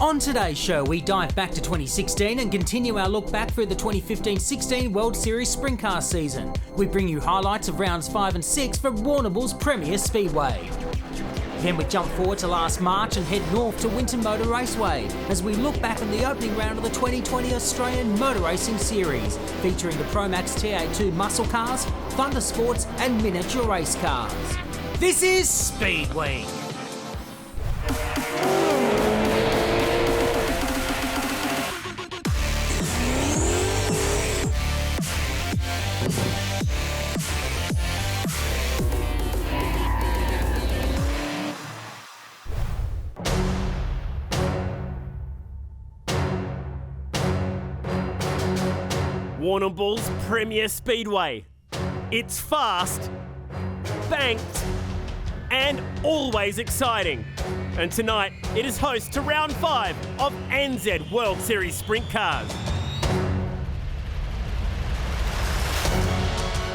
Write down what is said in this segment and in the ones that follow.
On today's show, we dive back to 2016 and continue our look back through the 2015-16 World Series Sprintcar season. We bring you highlights of rounds 5 and 6 for Warrnambool's Premier Speedway. Then we jump forward to last March and head north to Winton Motor Raceway as we look back on the opening round of the 2020 Australian Motor Racing Series, featuring the Promax TA2 muscle cars, Thunder Sports and miniature race cars. This is Speedweek. Warrnambool's Premier Speedway. It's fast, banked, and always exciting. And tonight, it is host to round 5 of NZ World Series Sprintcars.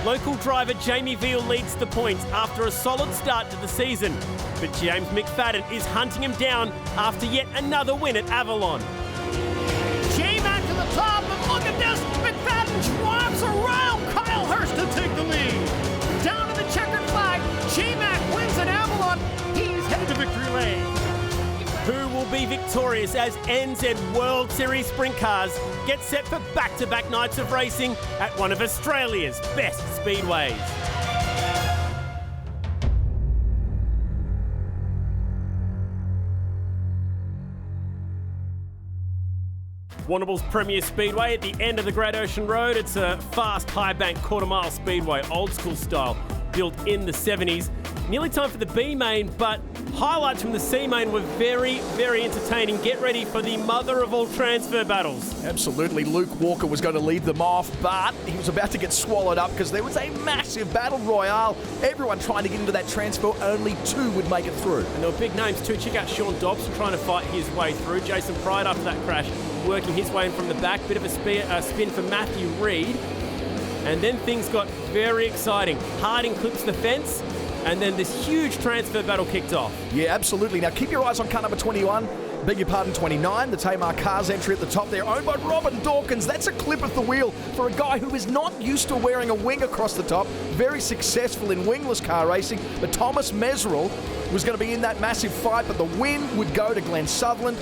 Local driver Jamie Veal leads the points after a solid start to the season, but James McFadden is hunting him down after yet another win at Avalon. J-Mac to the top, and look at this! McFadden drops around Kyle Hurst to take the lead. Down to the checkered flag, J-Mac wins at Avalon. He's headed to victory lane. Who will be victorious as NZ World Series Sprint Cars get set for back-to-back nights of racing at one of Australia's best speedways? Warrnambool's Premier Speedway at the end of the Great Ocean Road. It's a fast, high-bank quarter-mile speedway, old-school style, built in the 70s. Nearly time for the B main, but highlights from the C main were very, very entertaining. Get ready for the mother of all transfer battles. Absolutely, Luke Walker was going to lead them off, but he was about to get swallowed up because there was a massive battle royale. Everyone trying to get into that transfer, only 2 would make it through. And there were big names too. Check out Sean Dobson trying to fight his way through. Jason Pride after that crash, working his way in from the back. Bit of a spin for Matthew Reid. And then things got very exciting. Harding clips the fence, and then this huge transfer battle kicked off. Yeah, absolutely. Now keep your eyes on car number 21. Beg your pardon, 29. The Tamar Cars entry at the top there, owned by Robin Dawkins. That's a clip of the wheel for a guy who is not used to wearing a wing across the top. Very successful in wingless car racing. But Thomas Mesrel was going to be in that massive fight, but the win would go to Glenn Sutherland.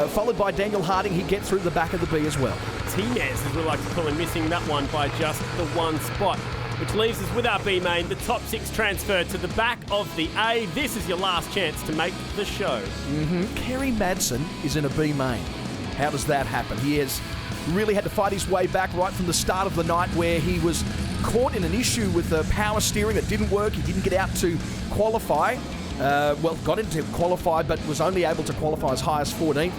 Followed by Daniel Harding. He'd get through the back of the B as well. T-Nez, as we like to call him, missing that one by just the one spot. Which leaves us with our B main, the top 6 transfer to the back of the A. This is your last chance to make the show. Kerry Madsen is in a B main. How does that happen? He has really had to fight his way back right from the start of the night, where he was caught in an issue with the power steering that didn't work. He didn't get out to qualify. Got into qualify, but was only able to qualify as high as 14th.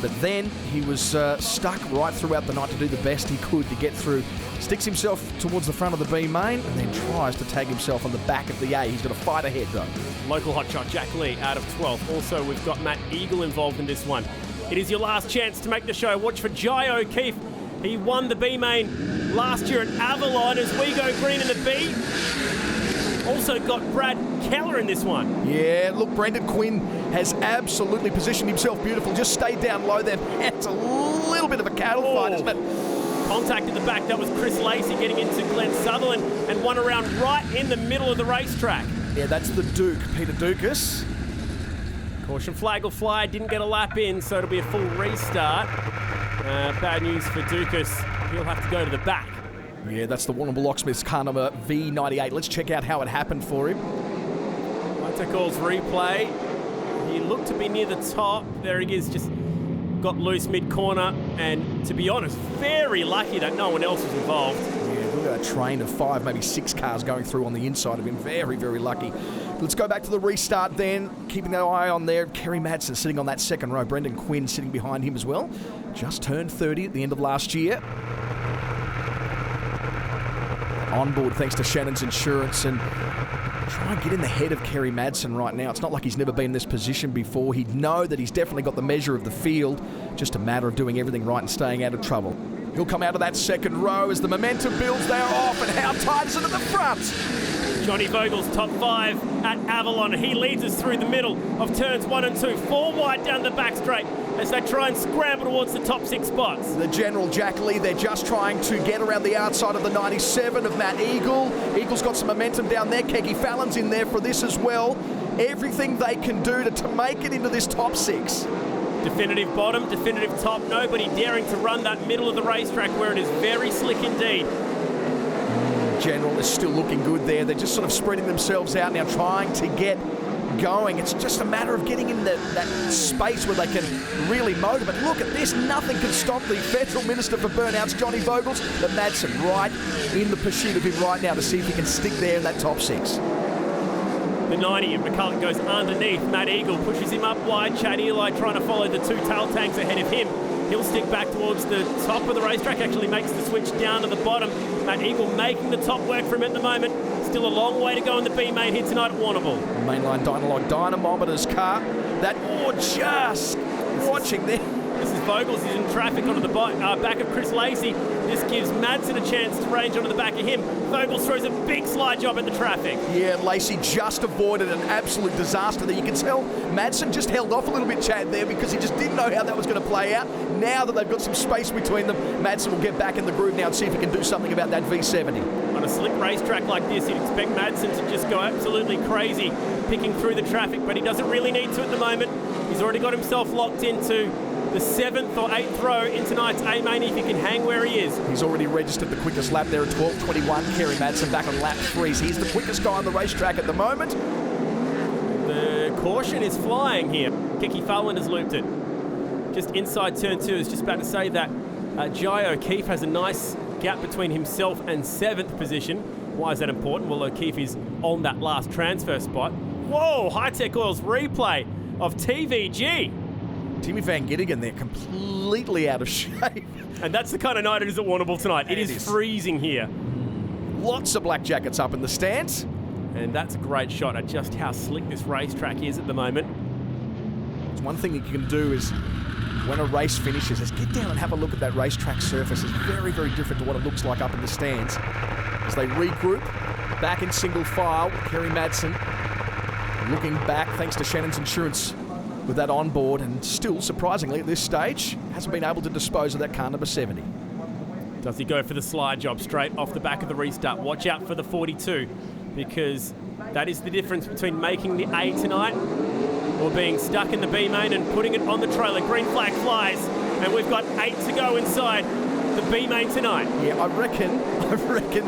But then he was stuck right throughout the night to do the best he could to get through. Sticks himself towards the front of the B main and then tries to tag himself on the back of the A. He's got a fight ahead though. Local hotshot Jack Lee out of 12th. Also, we've got Matt Eagle involved in this one. It is your last chance to make the show. Watch for Jai O'Keefe. He won the B main last year at Avalon as we go green in the B. Also got Brad Keller in this one. Yeah, look, Brendan Quinn has absolutely positioned himself beautiful. Just stayed down low there. It's a little bit of a cattle fight, isn't it? Contact at the back. That was Chris Lacey getting into Glenn Sutherland and one around right in the middle of the racetrack. Yeah, that's the Duke, Peter Dukas. Caution flag will fly. Didn't get a lap in, so it'll be a full restart. Bad news for Dukas. He'll have to go to the back. Yeah, that's the Warrnambool Locksmiths car number V98. Let's check out how it happened for him. Calls replay. He looked to be near the top. There he is, just got loose mid-corner. And to be honest, very lucky that no one else was involved. Yeah, we've got a train of 5, maybe 6 cars going through on the inside of him. Very, very lucky. Let's go back to the restart then. Keeping an eye on there. Kerry Madsen sitting on that second row. Brendan Quinn sitting behind him as well. Just turned 30 at the end of last year. On board thanks to Shannon's Insurance, and try and get in the head of Kerry Madsen right now. It's not like he's never been in this position before. He'd know that he's definitely got the measure of the field. Just a matter of doing everything right and staying out of trouble. He'll come out of that second row as the momentum builds. They are off, and how tight is it at the front? Johnny Vogel's top 5 at Avalon. He leads us through the middle of turns 1 and 2. 4 wide down the back straight as they try and scramble towards the top 6 spots. The General Jack Lee, they're just trying to get around the outside of the 97 of Matt Eagle. Eagle's got some momentum down there. Keke Fallon's in there for this as well. Everything they can do to make it into this top 6. Definitive bottom, definitive top. Nobody daring to run that middle of the racetrack where it is very slick indeed. General is still looking good there. They're just sort of spreading themselves out now, trying to get going. It's just a matter of getting in that space where they can really motor. But look at this, nothing can stop the Federal Minister for Burnouts, Johnny Vogels, but Madsen right in the pursuit of him right now to see if he can stick there in that top 6. The 90 of McCulloch goes underneath. Matt Eagle pushes him up wide. Chad Eli trying to follow the 2 tail tanks ahead of him. He'll stick back towards the top of the racetrack, actually makes the switch down to the bottom. Matt Eagle making the top work for him at the moment. Still a long way to go in the B main here tonight at Warrnambool. Mainline Dynalog Dynamometer's car. Just watching there. This is Vogels. He's in traffic onto the back of Chris Lacey. This gives Madsen a chance to range onto the back of him. Vogels throws a big slide job at the traffic. Yeah, Lacey just avoided an absolute disaster there. You can tell Madsen just held off a little bit, Chad, there because he just didn't know how that was going to play out. Now that they've got some space between them, Madsen will get back in the groove now and see if he can do something about that V70. On a slick racetrack like this, you'd expect Madsen to just go absolutely crazy, picking through the traffic, but he doesn't really need to at the moment. He's already got himself locked into the 7th or 8th row in tonight's A-main if he can hang where he is. He's already registered the quickest lap there at 12:21. Kerry Madsen back on lap 3. So he's the quickest guy on the racetrack at the moment. The caution is flying here. Keke Fallon has looped it. Just inside turn 2. I was just about to say that Jai O'Keefe has a nice gap between himself and 7th position. Why is that important? Well, O'Keefe is on that last transfer spot. Whoa, High-Tech Oil's replay of TVG. Timmy Van Gittingen there, completely out of shape. And that's the kind of night it is at Warrnambool tonight. It is freezing here. Lots of black jackets up in the stands. And that's a great shot at just how slick this racetrack is at the moment. It's one thing you can do is, when a race finishes, is get down and have a look at that racetrack surface. It's very, very different to what it looks like up in the stands. As they regroup, back in single file, Kerry Madsen looking back, thanks to Shannon's Insurance, with that on board, and still, surprisingly, at this stage, hasn't been able to dispose of that car number 70. Does he go for the slide job straight off the back of the restart? Watch out for the 42, because that is the difference between making the A tonight or being stuck in the B main and putting it on the trailer. Green flag flies, and we've got 8 to go inside the B main tonight. Yeah, I reckon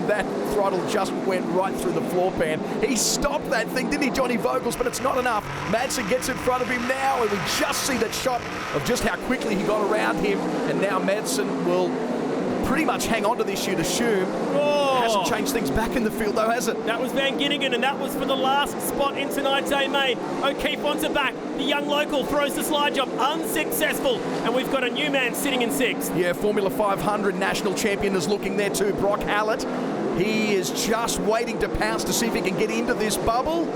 that throttle just went right through the floor pan. He stopped that thing, didn't he, Johnny Vogels? But it's not enough. Madsen gets in front of him now, and we just see that shot of just how quickly he got around him. And now Madsen will pretty much hang on to this, you'd assume. Oh. Hasn't changed things back in the field, though, has it? That was Van Gittingen, and that was for the last spot in tonight's A-main. O'Keefe wants it back. The young local throws the slide job, unsuccessful, and we've got a new man sitting in 6th. Yeah, Formula 500 national champion is looking there too, Brock Hallett. He is just waiting to pounce to see if he can get into this bubble.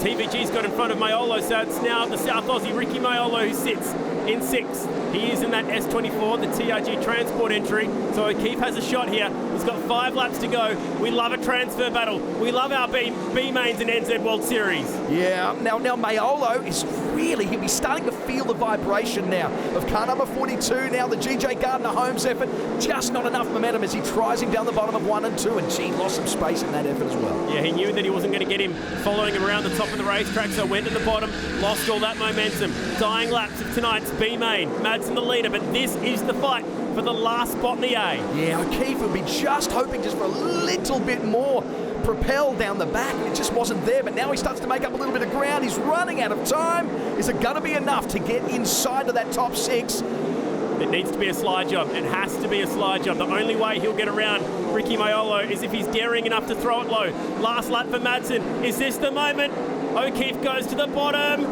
TVG's got in front of Maiolo, so it's now the South Aussie Ricky Maiolo who sits in 6th. He is in that S24, the TRG Transport entry, so O'Keefe has a shot here. He's got 5 laps to go. We love a transfer battle. We love our B mains in NZ World Series. Yeah, now Maiolo is really, he'll be starting to feel the vibration now of car number 42. Now the GJ Gardner Holmes effort, just not enough momentum as he tries him down the bottom of 1 and 2, and gee, lost some space in that effort as well. Yeah, he knew that he wasn't going to get him following him around the top of the racetrack, so went to the bottom, lost all that momentum. Dying laps of tonight's B main. Madsen the leader, but this is the fight for the last spot in the A. Yeah, O'Keefe would be just hoping just for a little bit more propel down the back. It just wasn't there, but now he starts to make up a little bit of ground. He's running out of time. Is it going to be enough to get inside of that top 6? It needs to be a slide job. It has to be a slide job. The only way he'll get around Ricky Maiolo is if he's daring enough to throw it low. Last lap for Madsen. Is this the moment? O'Keefe goes to the bottom.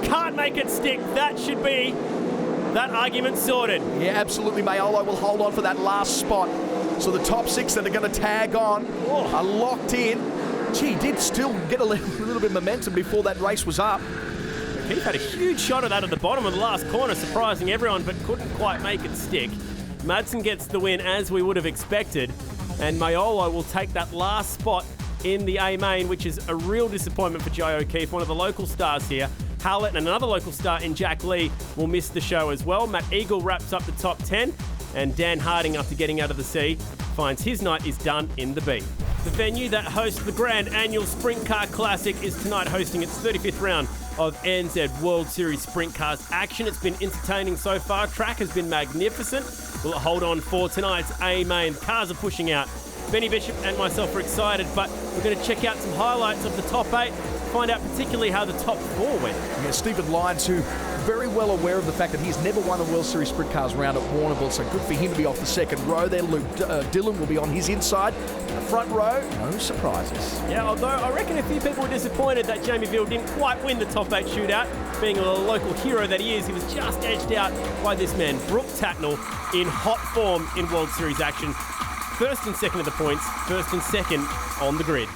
Can't make it stick. That should be that argument sorted. Yeah, absolutely. Maiolo will hold on for that last spot. So the top 6 that are going to tag on are locked in. Gee, did still get a little bit of momentum before that race was up. O'Keefe had a huge shot of that at the bottom of the last corner, surprising everyone, but couldn't quite make it stick. Madsen gets the win as we would have expected, and Maiolo will take that last spot in the A main, which is a real disappointment for Jai O'Keefe, one of the local stars here. Howlett and another local star in Jack Lee will miss the show as well. Matt Eagle wraps up the top 10, and Dan Harding, after getting out of the C, finds his night is done in the B. The venue that hosts the Grand Annual Sprint Car Classic is tonight hosting its 35th round of NZ World Series Sprintcars action. It's been entertaining so far. Track has been magnificent. Will it hold on for tonight's A main? Cars are pushing out. Benny Bishop and myself are excited, but we're going to check out some highlights of the top 8, find out particularly how the top 4 went. Yeah, Stephen Lyons, who very well aware of the fact that he's never won a World Series Sprintcars round at Warrnambool, so good for him to be off the second row there. Luke Dillon will be on his inside. The front row, no surprises. Yeah, although I reckon a few people were disappointed that Jamie Veal didn't quite win the top 8 shootout. Being a local hero that he is, he was just edged out by this man, Brooke Tatnall, in hot form in World Series action. First and second of the points, first and second on the grid.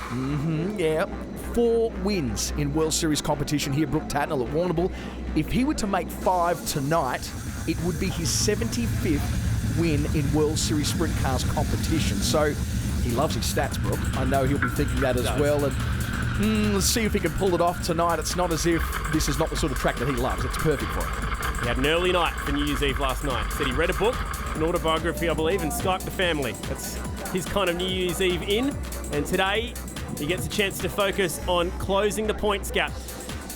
Yeah. 4 wins in World Series competition here, Brooke Tatnall at Warrnambool. If he were to make 5 tonight, it would be his 75th win in World Series Sprint Cars competition. So he loves his stats, Brooke. I know he'll be thinking that as well. And let's see if he can pull it off tonight. It's not as if this is not the sort of track that he loves. It's perfect for him. He had an early night for New Year's Eve last night. Said he read a book, an autobiography, I believe, and Skyped the family. That's his kind of New Year's Eve in. And today, he gets a chance to focus on closing the points gap.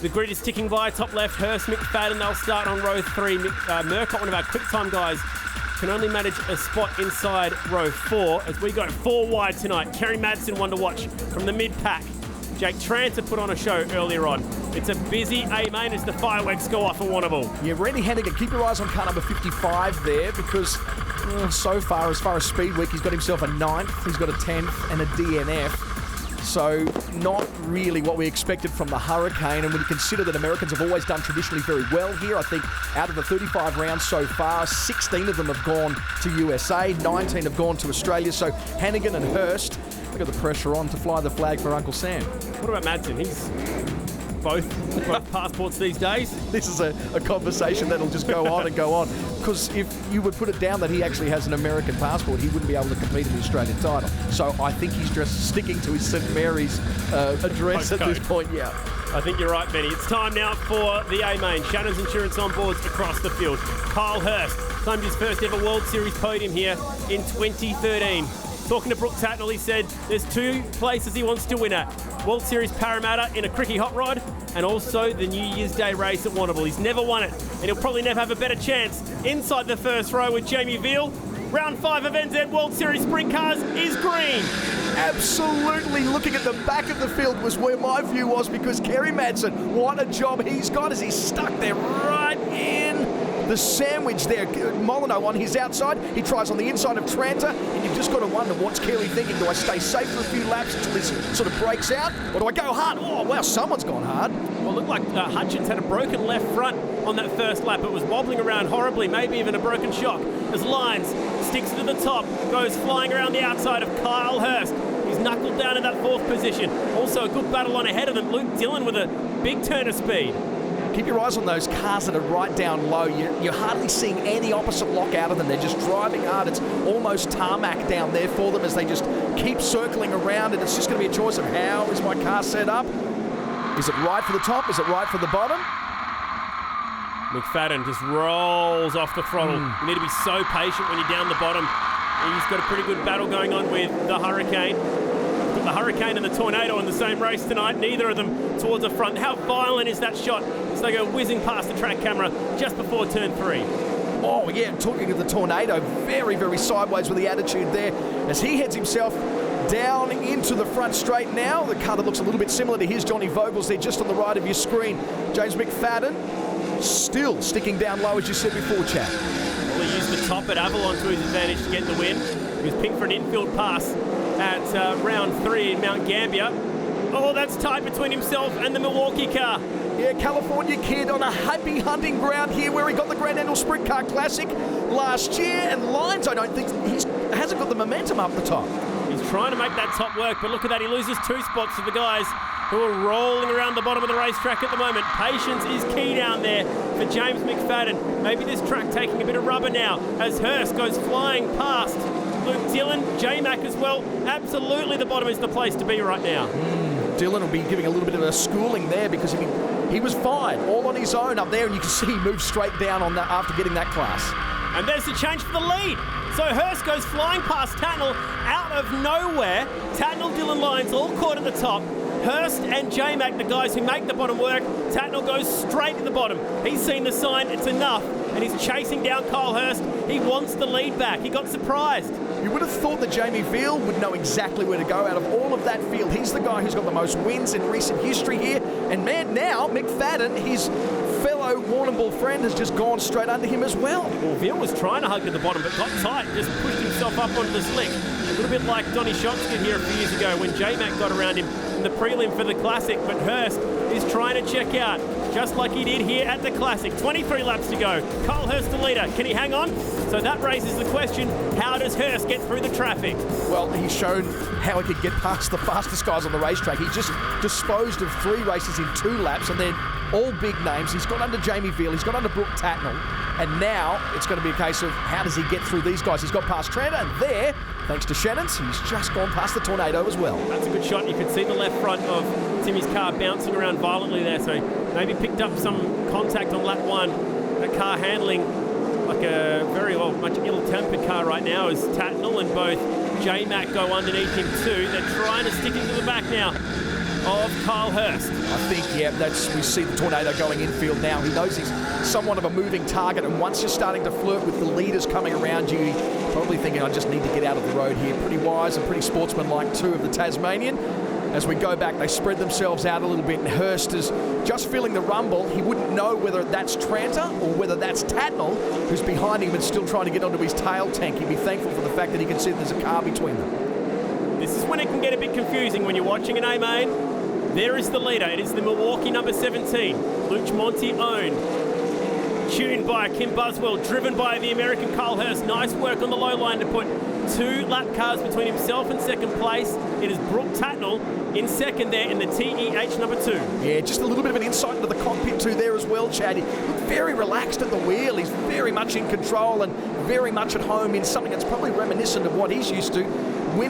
The grid is ticking by. Top left, Hurst, McFadden. They'll start on row 3. Murcott, one of our quick time guys, can only manage a spot inside row 4 as we go 4 wide tonight. Kerry Madsen, one to watch from the mid-pack. Jake Tranter put on a show earlier on. It's a busy A main as the fireworks go off at Warrnambool. Yeah, Randy Hannigan, keep your eyes on car number 55 there, because so far, as far as Speedweek, he's got himself a 9th, he's got a 10th and a DNF. So not really what we expected from the Hurricane. And when you consider that Americans have always done traditionally very well here, I think out of the 35 rounds so far, 16 of them have gone to USA, 19 have gone to Australia. So Hannigan and Hurst, they've got the pressure on to fly the flag for Uncle Sam. What about Madsen? He's both passports these days. This is a conversation that'll just go on and go on. Because if you would put it down that he actually has an American passport, he wouldn't be able to compete in the Australian title. So I think he's just sticking to his St Mary's address at this point, yeah. I think you're right, Benny. It's time now for the A main. Shannon's Insurance on boards across the field. Kyle Hurst claimed his first ever World Series podium here in 2013. Talking to Brooke Tatnall, he said there's 2 places he wants to win at. World Series Parramatta in a Cricky Hot Rod, and also the New Year's Day race at Warrnambool. He's never won it, and he'll probably never have a better chance inside the first row with Jamie Veal. Round 5 of NZ World Series Sprint Cars is green. Absolutely. Looking at the back of the field was where my view was, because Kerry Madsen, what a job he's got as he's stuck there right in the sandwich there. Molyneux on his outside. He tries on the inside of Tranter, and you've just got to wonder, what's Kerry thinking? Do I stay safe for a few laps until this sort of breaks out, or do I go hard? Oh, wow, someone's gone hard. Well, it looked like Hutchins had a broken left front on that first lap. It was wobbling around horribly, maybe even a broken shock, as Lyons sticks to the top, goes flying around the outside of Kyle Hurst. He's knuckled down in that 4th position. Also a good battle on ahead of them. Luke Dillon with a big turn of speed. Keep your eyes on those cars that are right down low. You're hardly seeing any opposite lock out of them. They're just driving hard. It's almost tarmac down there for them as they just keep circling around, and it's just going to be a choice of how is my car set up. Is it right for the top? Is it right for the bottom? McFadden just rolls off the throttle. You need to be so patient when you're down the bottom. He's got a pretty good battle going on with the Hurricane. Got the Hurricane and the Tornado in the same race tonight. Neither of them towards the front. How violent is that shot as they go whizzing past the track camera just before turn 3? Oh, yeah, talking of the Tornado, very, very sideways with the attitude there as he heads himself down into the front straight now. The car that looks a little bit similar to his, Johnny Vogel's there just on the right of your screen. James McFadden still sticking down low, as you said before, Chad. Well, he used the top at Avalon to his advantage to get the win. He was picked for an infield pass at round 3 in Mount Gambier. Oh, that's tight between himself and the Milwaukee car. Yeah, California kid on a happy hunting ground here where he got the Grand Annual Sprint Car Classic last year. And Lyons, I don't think, hasn't got the momentum up the top. He's trying to make that top work, but look at that. He loses 2 spots to the guys who are rolling around the bottom of the racetrack at the moment. Patience is key down there for James McFadden. Maybe this track taking a bit of rubber now as Hurst goes flying past Luke Dillon, J-Mac as well. Absolutely the bottom is the place to be right now. Dillon will be giving a little bit of a schooling there because he was fine, all on his own up there, and you can see he moved straight down on that after getting that class. And there's the change for the lead. So Hurst goes flying past Tatnall out of nowhere. Tatnall, Dillon lines all caught at the top. Hurst and J-Mac, the guys who make the bottom work. Tatnall goes straight to the bottom. He's seen the sign, it's enough. And he's chasing down Kyle Hurst. He wants the lead back. He got surprised. You would have thought that Jamie Veal would know exactly where to go out of all of that field. He's the guy who's got the most wins in recent history here. And man, now McFadden, his fellow Warrnambool friend, has just gone straight under him as well. Well, Veal was trying to hug to the bottom, but got tight and just pushed himself up onto the slick. A little bit like Donny Schatz did here a few years ago when J-Mac got around him in the prelim for the Classic. But Hurst is trying to check out, just like he did here at the Classic. 23 laps to go. Kyle Hurst the leader. Can he hang on? So that raises the question, how does Hurst get through the traffic? Well, he's shown how he could get past the fastest guys on the racetrack. He just disposed of 3 races in 2 laps, and they're all big names. He's got under Jamie Veal, he's got under Brooke Tatnall, and now it's going to be a case of how does he get through these guys? He's got past Trenta, and there, thanks to Shannon's, he's just gone past the Tornado as well. That's a good shot. You could see the left front of Timmy's car bouncing around violently there, so maybe picked up some contact on lap 1. That car handling like a very much ill-tempered car right now as Tatnall and both J-Mac go underneath him too. They're trying to stick him to the back now of Kyle Hurst. I think, yeah, we see the Tornado going infield now. He knows he's somewhat of a moving target, and once you're starting to flirt with the leaders coming around you, you're probably thinking, I just need to get out of the road here. Pretty wise and pretty sportsmanlike too of the Tasmanian. As we go back, they spread themselves out a little bit, and Hurst is just feeling the rumble. He wouldn't know whether that's Trenta or whether that's Tatnall, who's behind him and still trying to get onto his tail tank. He'd be thankful for the fact that he can see there's a car between them. This is when it can get a bit confusing when you're watching an A-Main. There is the leader. It is the Milwaukee number 17, Luke Monty owned. Tuned by Kim Buswell, driven by the American Kyle Hurst. Nice work on the low line to put 2 lap cars between himself and second place. It is Brooke Tatnall in second there in the TEH number 2. Yeah, just a little bit of an insight into the cockpit too there as well, Chad. He looked very relaxed at the wheel. He's very much in control and very much at home in something that's probably reminiscent of what he's used to.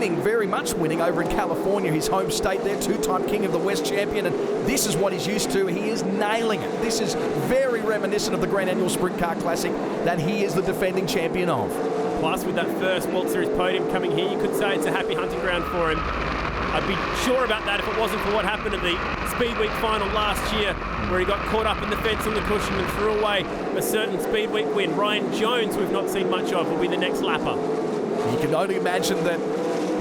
Very much winning over in California, his home state there, 2-time King of the West champion, and this is what he's used to. He is nailing it. This is very reminiscent of the Grand Annual Sprint Car Classic that he is the defending champion of. Plus, with that first World Series podium coming here, you could say it's a happy hunting ground for him. I'd be sure about that if it wasn't for what happened at the Speedweek final last year, where he got caught up in the fence on the cushion and threw away a certain Speedweek win. Ryan Jones, who we've not seen much of, will be the next lapper. You can only imagine that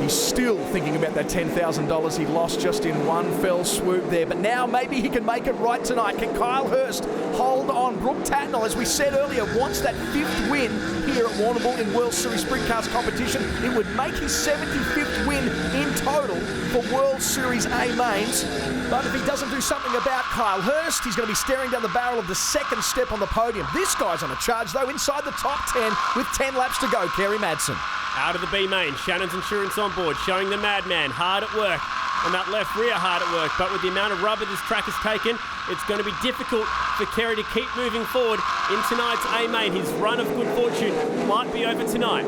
he's still thinking about that $10,000 he lost just in one fell swoop there. But now maybe he can make it right tonight. Can Kyle Hurst hold on? Brooke Tatnall, as we said earlier, wants that 5th win here at Warrnambool in World Series Sprintcars competition. It would make his 75th win in total for World Series A-Mains. But if he doesn't do something about Kyle Hurst, he's going to be staring down the barrel of the second step on the podium. This guy's on a charge, though, inside the top 10 with 10 laps to go. Kerry Madsen. Out of the B-Main, Shannon's Insurance on board, showing the madman hard at work. On that left rear, hard at work. But with the amount of rubber this track has taken, it's going to be difficult for Kerry to keep moving forward in tonight's A-Main. His run of good fortune might be over tonight.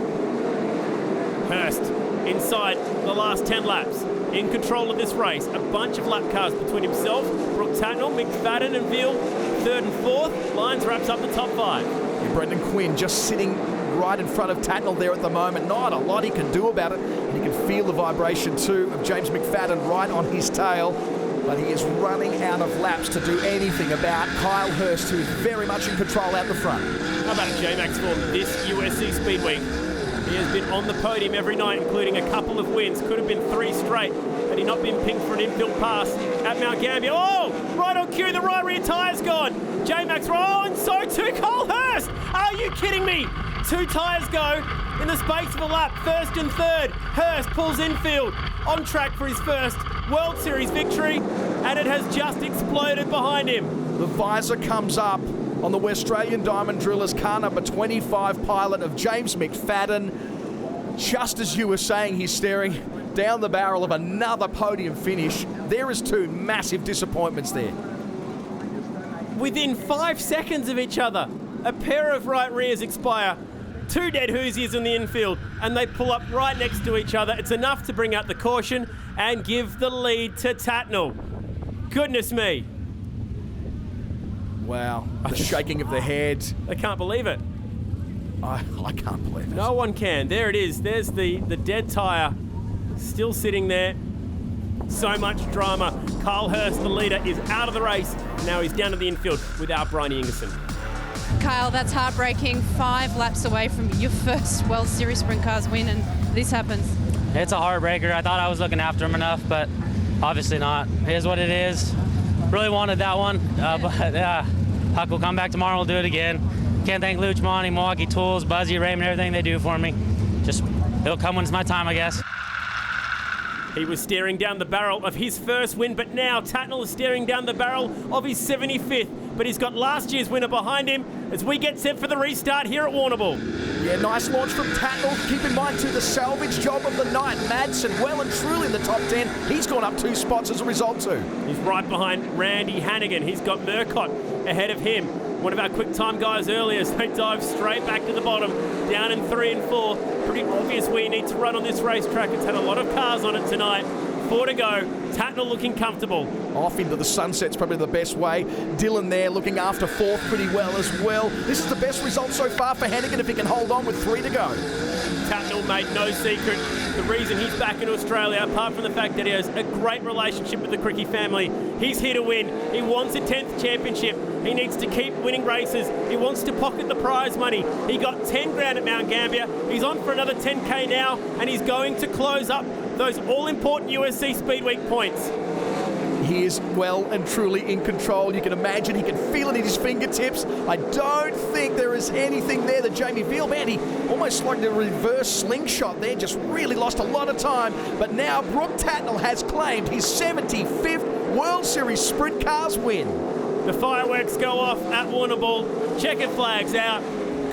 Hurst inside the last 10 laps, in control of this race. A bunch of lap cars between himself, Brooke Tatnall, McFadden and Veal, 3rd and 4th. Lyons wraps up the top 5. And Brendan Quinn just sitting right in front of Tatnall there at the moment. Not a lot he can do about it. And you can feel the vibration too of James McFadden right on his tail. But he is running out of laps to do anything about Kyle Hurst, who is very much in control out the front. How about J-Mac's form this USC Speedweek? He has been on the podium every night, including a couple of wins. Could have been 3 straight had he not been pinged for an infield pass at Mount Gambier. Oh, right on cue, the right rear tyre's gone. J-Mac's oh, and so too Kyle Hurst. Are you kidding me? 2 tyres go in the space of a lap, 1st and 3rd. Hurst pulls infield, on track for his first World Series victory, and it has just exploded behind him. The visor comes up on the Westralian Diamond Drillers car number 25 pilot of James McFadden. Just as you were saying, he's staring down the barrel of another podium finish. There is 2 massive disappointments there. Within 5 seconds of each other, a pair of right rears expire. Two dead Hoosiers in the infield, and they pull up right next to each other. It's enough to bring out the caution and give the lead to Tatnall. Goodness me. Wow, the shaking of the head. I can't believe it. I can't believe it. No one can. There it is. There's the dead tyre still sitting there. So much drama. Kyle Hurst, the leader, is out of the race. Now he's down to the infield without Bryony Ingerson. Kyle, that's heartbreaking. 5 laps away from your first World Series Sprintcars win, and this happens. It's a heartbreaker. I thought I was looking after him enough, but obviously not. It is what it is. Really wanted that one, but Huck will come back tomorrow. We'll do it again. Can't thank Luch, Monty, Milwaukee Tools, Buzzy, Raymond, everything they do for me. Just, it'll come when it's my time, I guess. He was staring down the barrel of his first win, but now Tatnall is staring down the barrel of his 75th. But he's got last year's winner behind him as we get set for the restart here at Warrnambool. Yeah, nice launch from Tatnall. Keep in mind, too, the salvage job of the night. Madsen well and truly in the top 10. He's gone up 2 spots as a result, too. He's right behind Randy Hannigan. He's got Murcott ahead of him. One of our quick time guys earlier, so they dive straight back to the bottom, down in 3 and 4. Pretty obvious where you need to run on this racetrack. It's had a lot of cars on it tonight. 4 to go. Tatnall looking comfortable. Off into the sunset's probably the best way. Dylan there looking after 4th pretty well as well. This is the best result so far for Hannigan if he can hold on with 3 to go. Tatnall made no secret the reason he's back in Australia, apart from the fact that he has a great relationship with the Cricky family. He's here to win. He wants a 10th championship. He needs to keep winning races. He wants to pocket the prize money. He got 10 grand at Mount Gambier. He's on for another 10K now, and he's going to close up those all-important USC Speedweek points. He is well and truly in control. You can imagine he can feel it in his fingertips. I don't think there is anything there that Jamie Veal, man, he almost like the reverse slingshot there, just really lost a lot of time. But now Brooke Tatnall has claimed his 75th World Series Sprint Cars win. The fireworks go off at Warrnambool. Checkered flags out.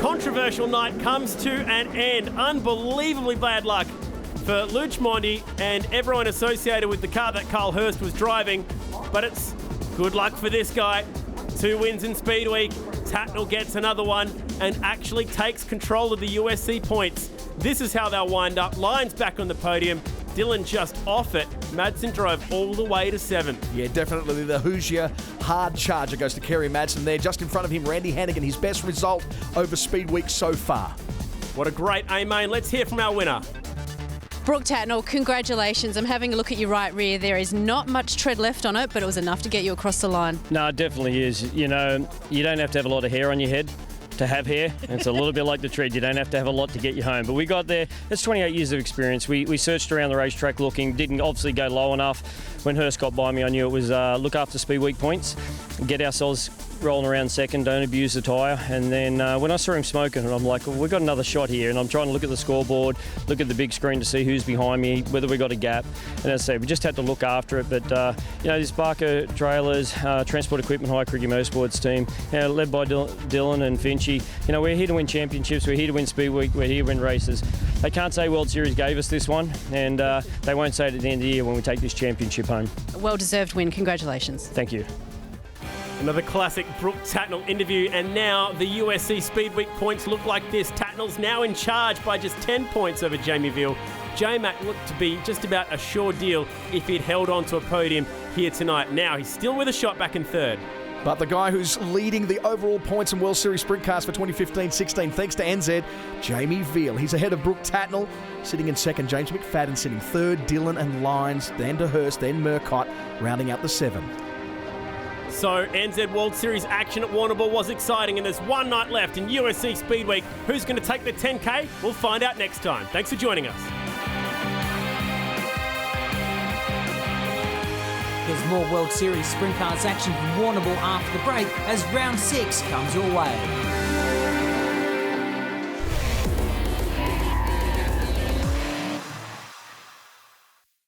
Controversial night comes to an end. Unbelievably bad luck for Luch Monty and everyone associated with the car that Kyle Hurst was driving. But it's good luck for this guy. 2 wins in Speedweek. Tatnall gets another one and actually takes control of the USC points. This is how they'll wind up. Lyons back on the podium. Dylan just off it. Madsen drove all the way to 7th. Yeah, definitely the Hoosier hard charger goes to Kerry Madsen there. Just in front of him, Randy Hannigan, his best result over Speedweek so far. What a great A-main. Let's hear from our winner. Brooke Tatnall, congratulations. I'm having a look at your right rear. There is not much tread left on it, but it was enough to get you across the line. No, it definitely is. You know, you don't have to have a lot of hair on your head to have hair. It's a little bit like the tread. You don't have to have a lot to get you home. But we got there. It's 28 years of experience. We searched around the racetrack looking, didn't obviously go low enough. When Hurst got by me, I knew it was look after Speedweek points, get ourselves rolling around second, don't abuse the tyre. And then when I saw him smoking, and I'm like, well, we've got another shot here. And I'm trying to look at the scoreboard, look at the big screen to see who's behind me, whether we got a gap. And as I say, we just had to look after it. But, you know, this Barker Trailers, Transport Equipment High Cricket Motorsports team, led by Dylan and Finchy, you know, we're here to win championships, we're here to win Speedweek, we're here to win races. They can't say World Series gave us this one, and they won't say it at the end of the year when we take this championship home. A well-deserved win. Congratulations. Thank you. Another classic Brooke Tatnall interview, and now the USC Speedweek points look like this. Tatnall's now in charge by just 10 points over Jamie Veal. J-Mac looked to be just about a sure deal if he'd held on to a podium here tonight. Now he's still with a shot back in 3rd. But the guy who's leading the overall points in World Series Sprint Cars for 2015-16, thanks to NZ, Jamie Veal. He's ahead of Brooke Tatnall, sitting in 2nd. James McFadden sitting 3rd. Dylan and Lyons, then to Hurst, then Murcott, rounding out the 7. So NZ World Series action at Warrnambool was exciting, and there's one night left in USC Speedweek. Who's going to take the 10K? We'll find out next time. Thanks for joining us. There's more World Series Sprint Cars action from Warrnambool after the break as round 6 comes your way.